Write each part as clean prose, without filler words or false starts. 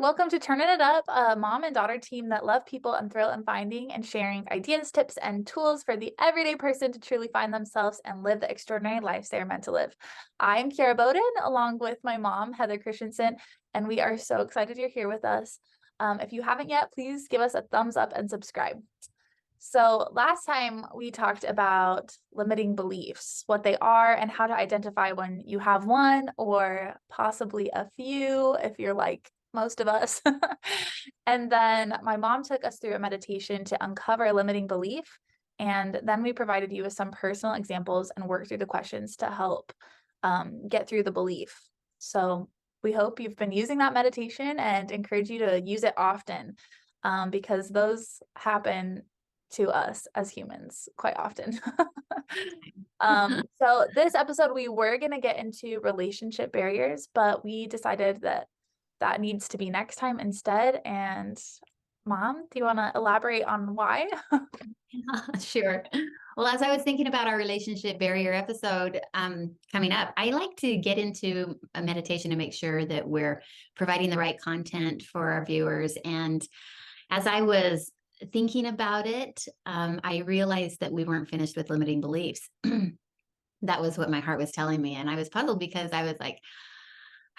welcome to Turning It Up, a mom and daughter team that love people and thrill in finding and sharing ideas, tips, and tools for the everyday person to truly find themselves and live the extraordinary lives they are meant to live. I'm Kiara Bowden, along with my mom, Heather Christensen, and we are so excited you're here with us. If you haven't yet, please give us a thumbs up and subscribe. So last time we talked about limiting beliefs, what they are, and how to identify when you have one or possibly a few if you're like most of us. And then my mom took us through a meditation to uncover a limiting belief. And then we provided you with some personal examples and worked through the questions to help get through the belief. So we hope you've been using that meditation and encourage you to use it often because those happen to us as humans quite often. So this episode, we were going to get into relationship barriers, but we decided that that needs to be next time instead. And Mom, do you want to elaborate on why? Sure. Well, as I was thinking about our relationship barrier episode coming up, I like to get into a meditation to make sure that we're providing the right content for our viewers. And as I was thinking about it, I realized that we weren't finished with limiting beliefs. That was what my heart was telling me. And I was puzzled because I was like,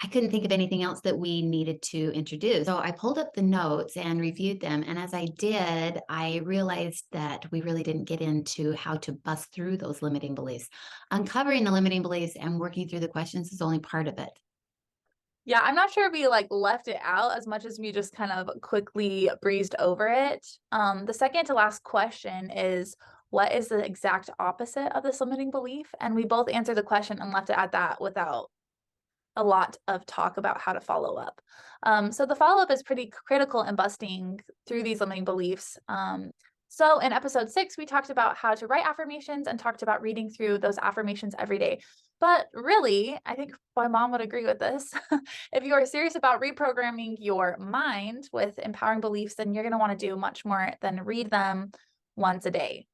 I couldn't think of anything else that we needed to introduce. So I pulled up the notes and reviewed them. And as I did, I realized that we really didn't get into how to bust through those limiting beliefs. Uncovering the limiting beliefs and working through the questions is only part of it. Yeah, I'm not sure if we like left it out as much as we just kind of quickly breezed over it. The second to last question is, what is the exact opposite of this limiting belief? And we both answered the question and left it at that without a lot of talk about how to follow up. So the follow up is pretty critical in busting through these limiting beliefs. So in episode 6, we talked about how to write affirmations and talked about reading through those affirmations every day. But really, I think my mom would agree with this. If you are serious about reprogramming your mind with empowering beliefs, then you're going to want to do much more than read them once a day.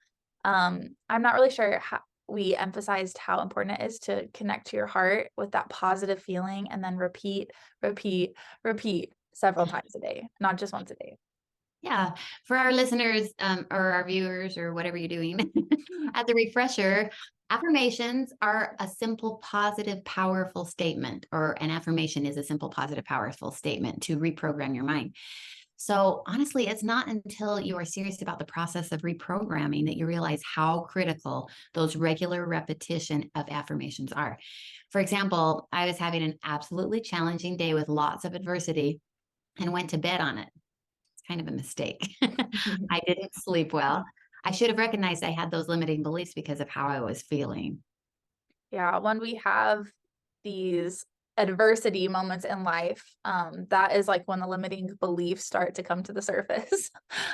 I'm not really sure how we emphasized how important it is to connect to your heart with that positive feeling and then repeat, repeat, repeat several times a day, not just once a day. Yeah. For our listeners or our viewers or whatever you're doing, as a refresher, affirmations are a simple, positive, powerful statement, or an affirmation is a simple, positive, powerful statement to reprogram your mind. So, honestly, it's not until you are serious about the process of reprogramming that you realize how critical those regular repetition of affirmations are. For example, I was having an absolutely challenging day with lots of adversity and went to bed on it. It's kind of a mistake. I didn't sleep well. I should have recognized I had those limiting beliefs because of how I was feeling. Yeah, when we have these adversity moments in life, that is like when the limiting beliefs start to come to the surface,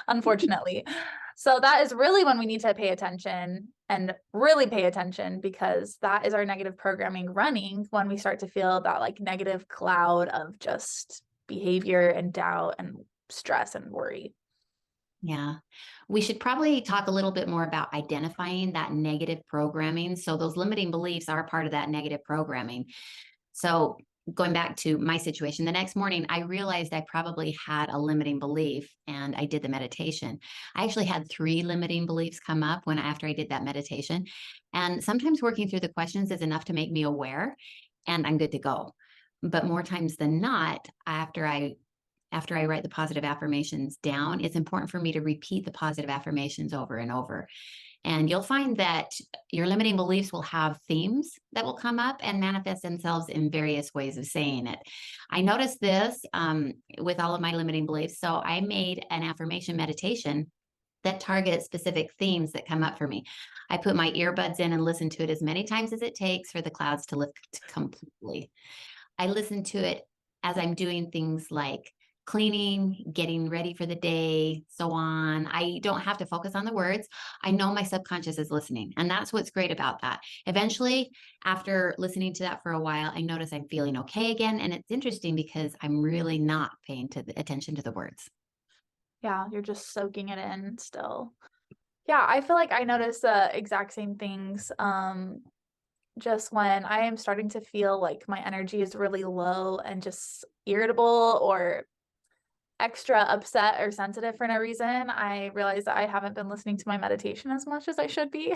unfortunately. So that is really when we need to pay attention and really pay attention because that is our negative programming running when we start to feel that like negative cloud of just behavior and doubt and stress and worry. Yeah. We should probably talk a little bit more about identifying that negative programming. So, those limiting beliefs are part of that negative programming. So, going back to my situation, the next morning, I realized I probably had a limiting belief and I did the meditation. I actually had three limiting beliefs come up when after I did that meditation. And sometimes working through the questions is enough to make me aware and I'm good to go. But more times than not, after I write the positive affirmations down, it's important for me to repeat the positive affirmations over and over. And you'll find that your limiting beliefs will have themes that will come up and manifest themselves in various ways of saying it. I noticed this with all of my limiting beliefs. So I made an affirmation meditation that targets specific themes that come up for me. I put my earbuds in and listen to it as many times as it takes for the clouds to lift completely. I listen to it as I'm doing things like cleaning, getting ready for the day, so on. I don't have to focus on the words. I know my subconscious is listening. And that's what's great about that. Eventually, after listening to that for a while, I notice I'm feeling okay again. And it's interesting because I'm really not paying attention to the words. Yeah, you're just soaking it in still. Yeah, I feel like I notice the exact same things. Just when I am starting to feel like my energy is really low and just irritable or extra upset or sensitive for no reason, I realized that I haven't been listening to my meditation as much as I should be.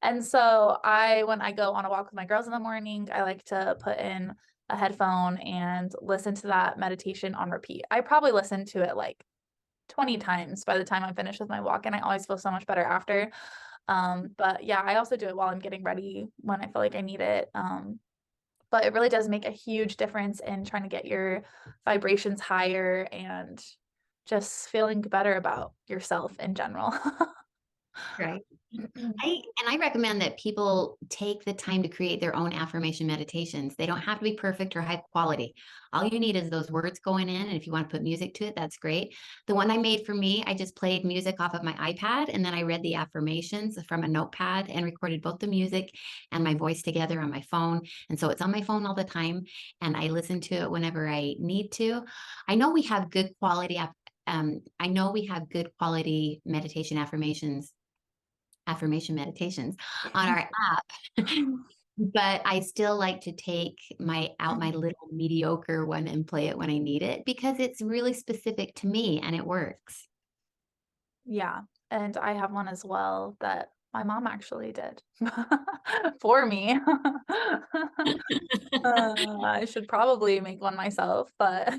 And so when I go on a walk with my girls in the morning, I like to put in a headphone and listen to that meditation on repeat. I probably listen to it like 20 times by the time I'm finished with my walk, and I always feel so much better after. But yeah, I also do it while I'm getting ready when I feel like I need it. But it really does make a huge difference in trying to get your vibrations higher and just feeling better about yourself in general. Right. I recommend that people take the time to create their own affirmation meditations. They don't have to be perfect or high quality. All you need is those words going in, and if you want to put music to it, that's great. The one I made for me, I just played music off of my iPad, and then I read the affirmations from a notepad and recorded both the music and my voice together on my phone. And so it's on my phone all the time, and I listen to it whenever I need to. I know we have good quality I know we have good quality affirmation meditations on our app. But I still like to take my little mediocre one and play it when I need it because it's really specific to me and it works. Yeah, and I have one as well that my mom actually did for me. I should probably make one myself, but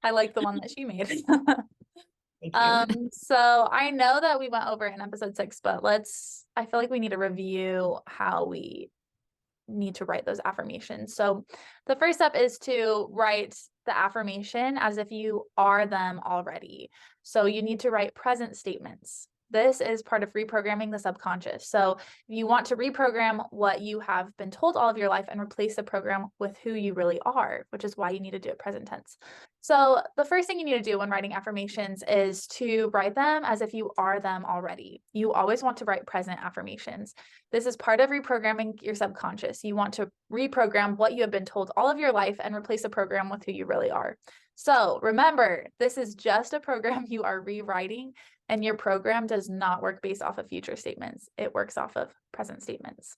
I like the one that she made. Thank you. So I know that we went over it in episode 6, but I feel like we need to review how we need to write those affirmations. So the first step is to write the affirmation as if you are them already. So you need to write present statements. This is part of reprogramming the subconscious. So if you want to reprogram what you have been told all of your life and replace the program with who you really are, which is why you need to do it present tense. So the first thing you need to do when writing affirmations is to write them as if you are them already. You always want to write present affirmations. This is part of reprogramming your subconscious. You want to reprogram what you have been told all of your life and replace the program with who you really are. So remember, this is just a program you are rewriting, and your program does not work based off of future statements. It works off of present statements.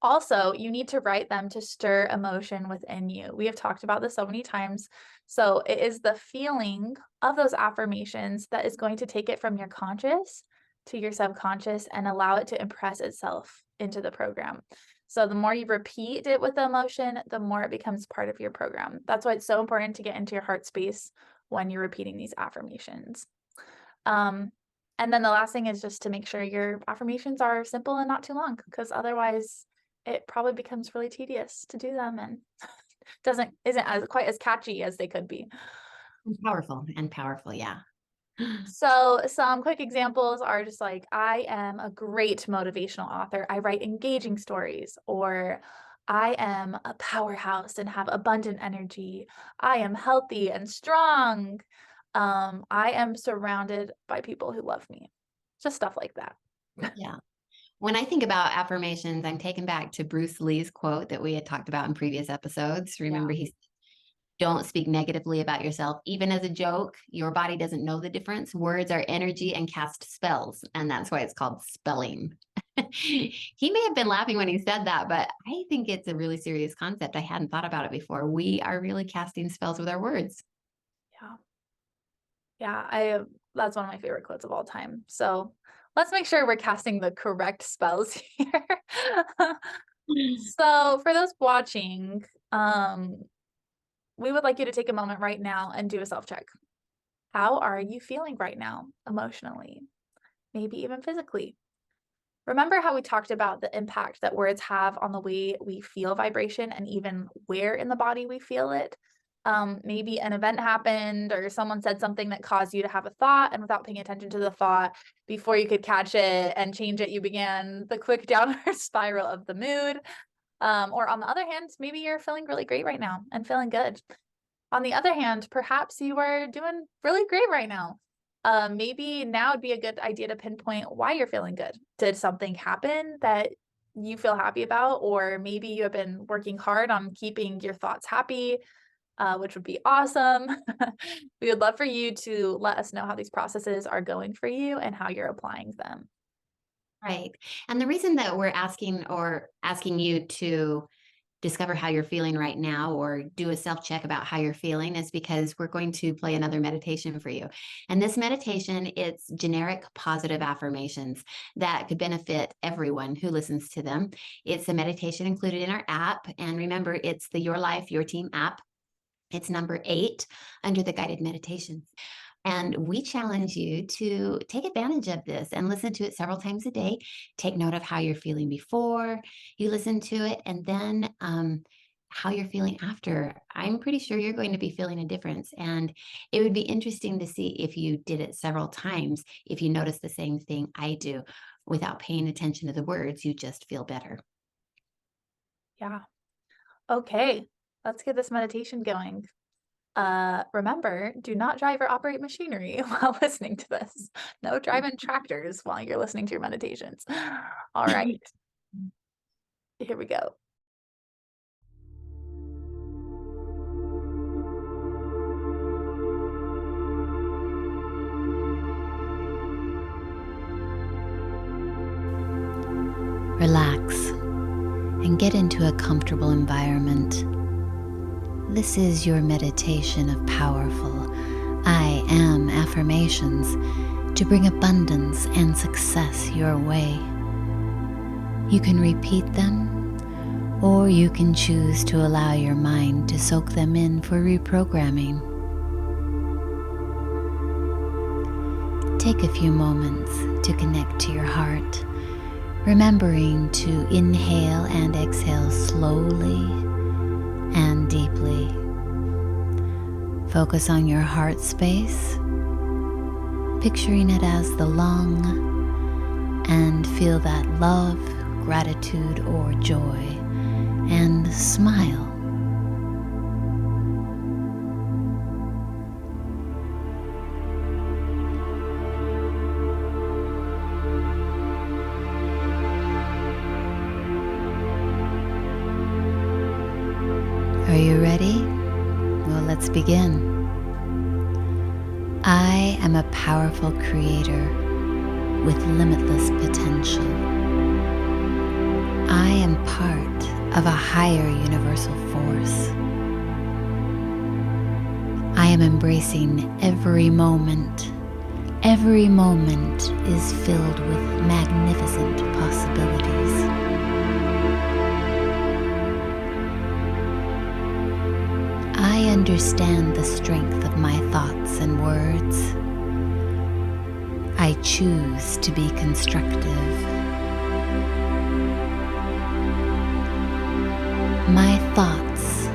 Also, you need to write them to stir emotion within you. We have talked about this so many times. So it is the feeling of those affirmations that is going to take it from your conscious to your subconscious and allow it to impress itself into the program. So the more you repeat it with the emotion, the more it becomes part of your program. That's why it's so important to get into your heart space when you're repeating these affirmations. Um, and then the last thing is just to make sure your affirmations are simple and not too long, because otherwise it probably becomes really tedious to do them and isn't as quite as catchy as they could be. And powerful, yeah. So some quick examples are just like, I am a great motivational author. I write engaging stories, or I am a powerhouse and have abundant energy. I am healthy and strong. I am surrounded by people who love me. Just stuff like that. Yeah. When I think about affirmations, I'm taken back to Bruce Lee's quote that we had talked about in previous episodes. Yeah. Remember, he don't speak negatively about yourself, even as a joke. Your body doesn't know the difference. Words are energy and cast spells, and that's why it's called spelling. He may have been laughing when he said that, but I think it's a really serious concept. I hadn't thought about it before. We are really casting spells with our words. Yeah. Yeah, that's one of my favorite quotes of all time. So let's make sure we're casting the correct spells here. So for those watching, we would like you to take a moment right now and do a self-check. How are you feeling right now, emotionally, maybe even physically? Remember how we talked about the impact that words have on the way we feel vibration and even where in the body we feel it? Maybe an event happened or someone said something that caused you to have a thought, and without paying attention to the thought, before you could catch it and change it, you began the quick downward spiral of the mood. Or on the other hand, maybe you're feeling really great right now and feeling good. On the other hand, perhaps you are doing really great right now. Maybe now would be a good idea to pinpoint why you're feeling good. Did something happen that you feel happy about? Or maybe you have been working hard on keeping your thoughts happy, which would be awesome. We would love for you to let us know how these processes are going for you and how you're applying them. Right. And the reason that we're asking you to discover how you're feeling right now or do a self check about how you're feeling is because we're going to play another meditation for you. And this meditation, it's generic positive affirmations that could benefit everyone who listens to them. It's a meditation included in our app. And remember, it's the Your Life, Your Team app. It's number 8 under the guided meditations. And we challenge you to take advantage of this and listen to it several times a day. Take note of how you're feeling before you listen to it, and then how you're feeling after. I'm pretty sure you're going to be feeling a difference. And it would be interesting to see if you did it several times, if you notice the same thing I do. Without paying attention to the words, you just feel better. Yeah. Okay, let's get this meditation going. Remember, do not drive or operate machinery while listening to this. No driving tractors while you're listening to your meditations. All right, here we go. Relax and get into a comfortable environment. This is your meditation of powerful I am affirmations to bring abundance and success your way. You can repeat them, or you can choose to allow your mind to soak them in for reprogramming. Take a few moments to connect to your heart, remembering to inhale and exhale slowly and deeply. Focus on your heart space, picturing it as the lung, and feel that love, gratitude, or joy, and smile. Are you ready? Well, let's begin. I am a powerful creator with limitless potential. I am part of a higher universal force. I am embracing every moment. Every moment is filled with magnificent possibilities. I understand the strength of my thoughts and words. I choose to be constructive. My thoughts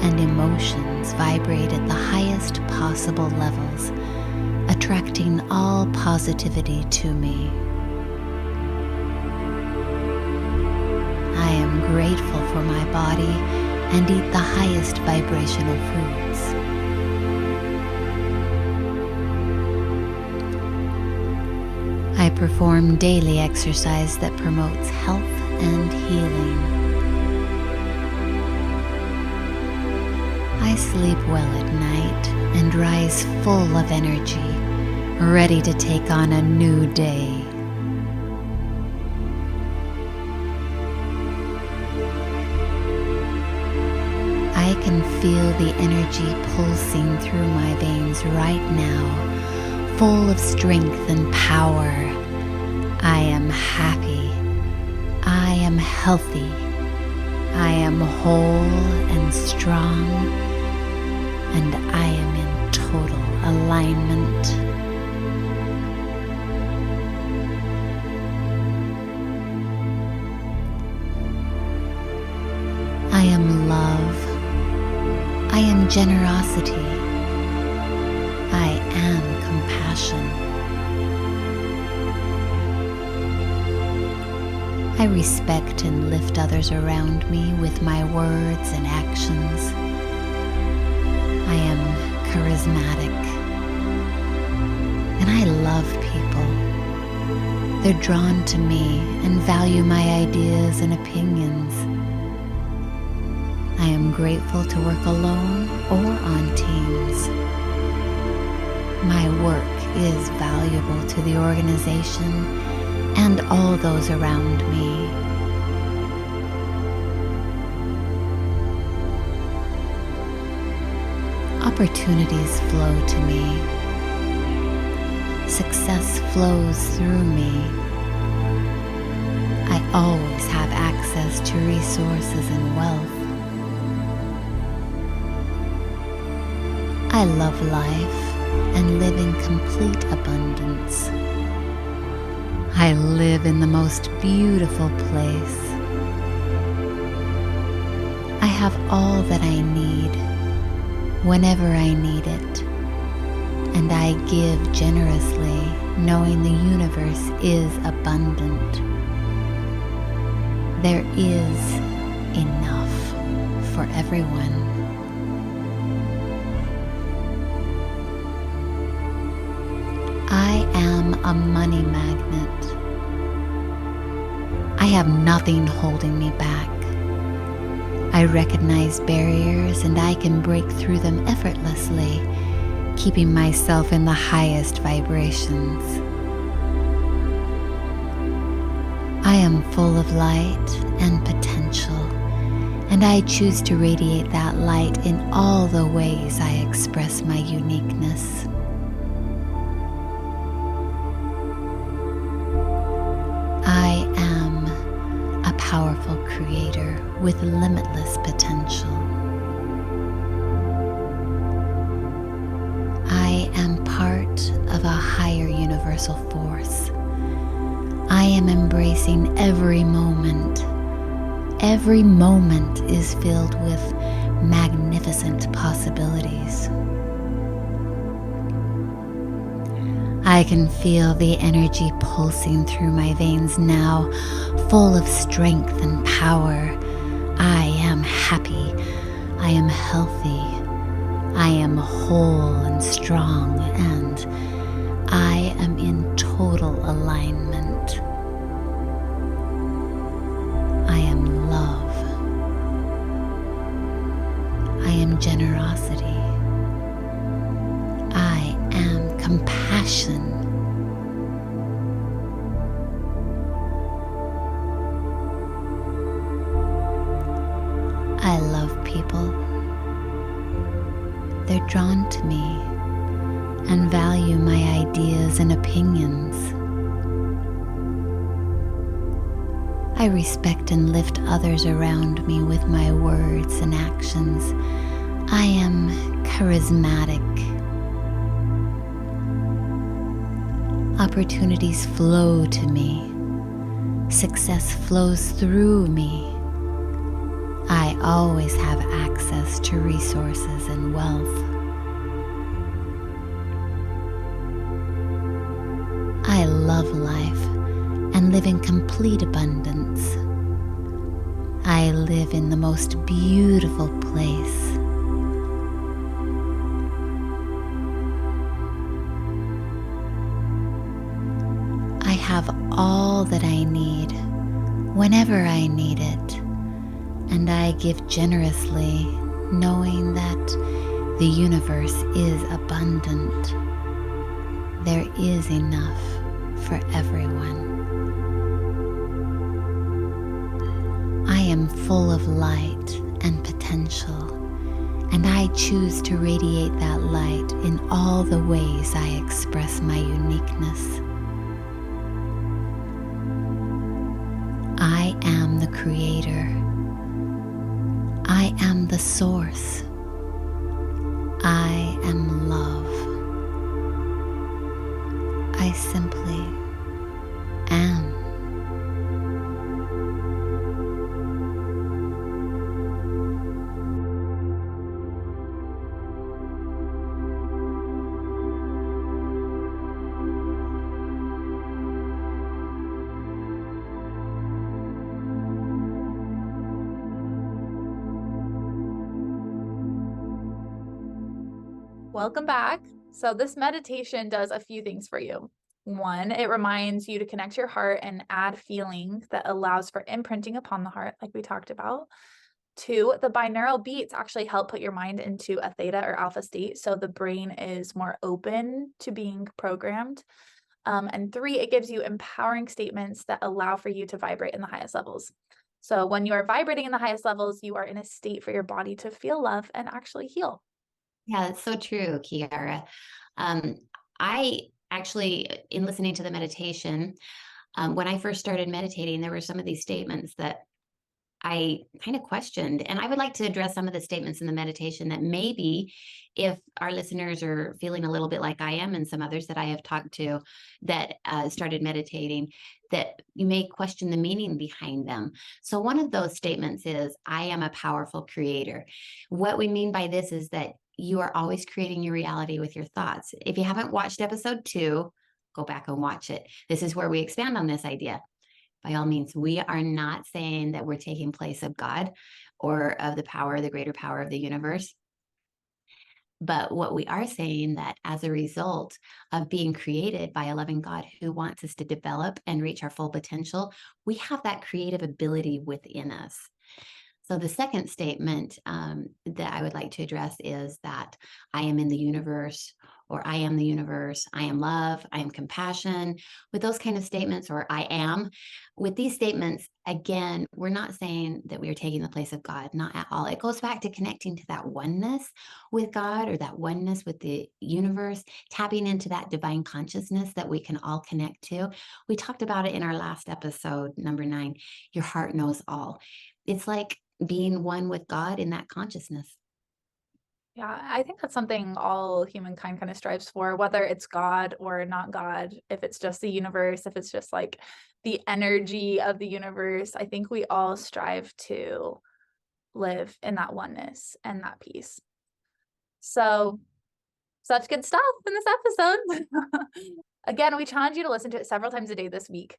and emotions vibrate at the highest possible levels, attracting all positivity to me. I am grateful for my body and eat the highest vibrational foods. I perform daily exercise that promotes health and healing. I sleep well at night and rise full of energy, ready to take on a new day. I can feel the energy pulsing through my veins right now, full of strength and power. I am happy. I am healthy. I am whole and strong, and I am in total alignment. I am love. I am generosity. I am compassion. I respect and lift others around me with my words and actions. I am charismatic. And I love people. They're drawn to me and value my ideas and opinions. I am grateful to work alone or on teams. My work is valuable to the organization and all those around me. Opportunities flow to me. Success flows through me. I always have access to resources and wealth. I love life and live in complete abundance. I live in the most beautiful place. I have all that I need whenever I need it, and I give generously, knowing the universe is abundant. There is enough for everyone. I am a money magnet. I have nothing holding me back. I recognize barriers and I can break through them effortlessly, keeping myself in the highest vibrations. I am full of light and potential, and I choose to radiate that light in all the ways I express my uniqueness. I am a powerful creator with limitless potential. I am part of a higher universal force. I am embracing every moment. Every moment is filled with magnificent possibilities. I can feel the energy pulsing through my veins now, full of strength and power. I am happy. I am healthy. I am whole and strong, and I am in total alignment. I am love. I am generosity. I am compassion. I love people. They're drawn to me and value my ideas and opinions. I respect and lift others around me with my words and actions. I am charismatic. Opportunities flow to me. Success flows through me. I always have access to resources and wealth. I love life and live in complete abundance. I live in the most beautiful place. I have all that I need whenever I need it, and I give generously, knowing that the universe is abundant. There is enough for everyone. I am full of light and potential, and I choose to radiate that light in all the ways I express my uniqueness. I am the creator. I am the source. I am love. I simply am. Welcome back. So this meditation does a few things for you. One, it reminds you to connect your heart and add feeling that allows for imprinting upon the heart, like we talked about. Two, the binaural beats actually help put your mind into a theta or alpha state, so the brain is more open to being programmed. And three, it gives you empowering statements that allow for you to vibrate in the highest levels. So when you are vibrating in the highest levels, you are in a state for your body to feel love and actually heal. Yeah, it's so true, Kiara. Um, I actually, in listening to the meditation, when I first started meditating, there were some of these statements that I kind of questioned. And I would like to address some of the statements in the meditation that maybe, if our listeners are feeling a little bit like I am, and some others that I have talked to that started meditating, that you may question the meaning behind them. So, one of those statements is, I am a powerful creator. What we mean by this is that you are always creating your reality with your thoughts. If you haven't watched episode 2, go back and watch it. This is where we expand on this idea. By all means, we are not saying that we're taking place of God or of the power, the greater power of the universe. But what we are saying that as a result of being created by a loving God who wants us to develop and reach our full potential, we have that creative ability within us. So the second statement that I would like to address is that I am in the universe, or I am the universe, I am love, I am compassion. With those kind of statements, or I am, with these statements, again, we're not saying that we are taking the place of God, not at all. It goes back to connecting to that oneness with God, or that oneness with the universe, tapping into that divine consciousness that we can all connect to. We talked about it in our last episode, number 9, your heart knows all. It's like being one with God in that consciousness. Yeah, I think that's something all humankind kind of strives for, whether it's God or not God, if it's just the universe, if it's just like the energy of the universe. I think we all strive to live in that oneness and that peace. So, such good stuff in this episode. Again, we challenge you to listen to it several times a day this week.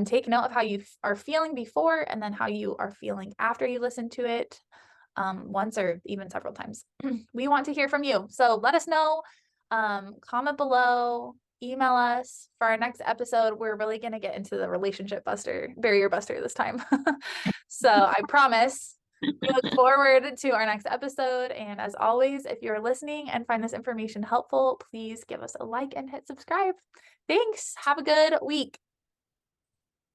Take note of how you are feeling before, and then how you are feeling after you listen to it, once or even several times. We want to hear from you. So let us know, comment below, email us for our next episode. We're really going to get into the relationship buster, barrier buster this time. So I promise. We look forward to our next episode. And as always, if you're listening and find this information helpful, please give us a like and hit subscribe. Thanks. Have a good week.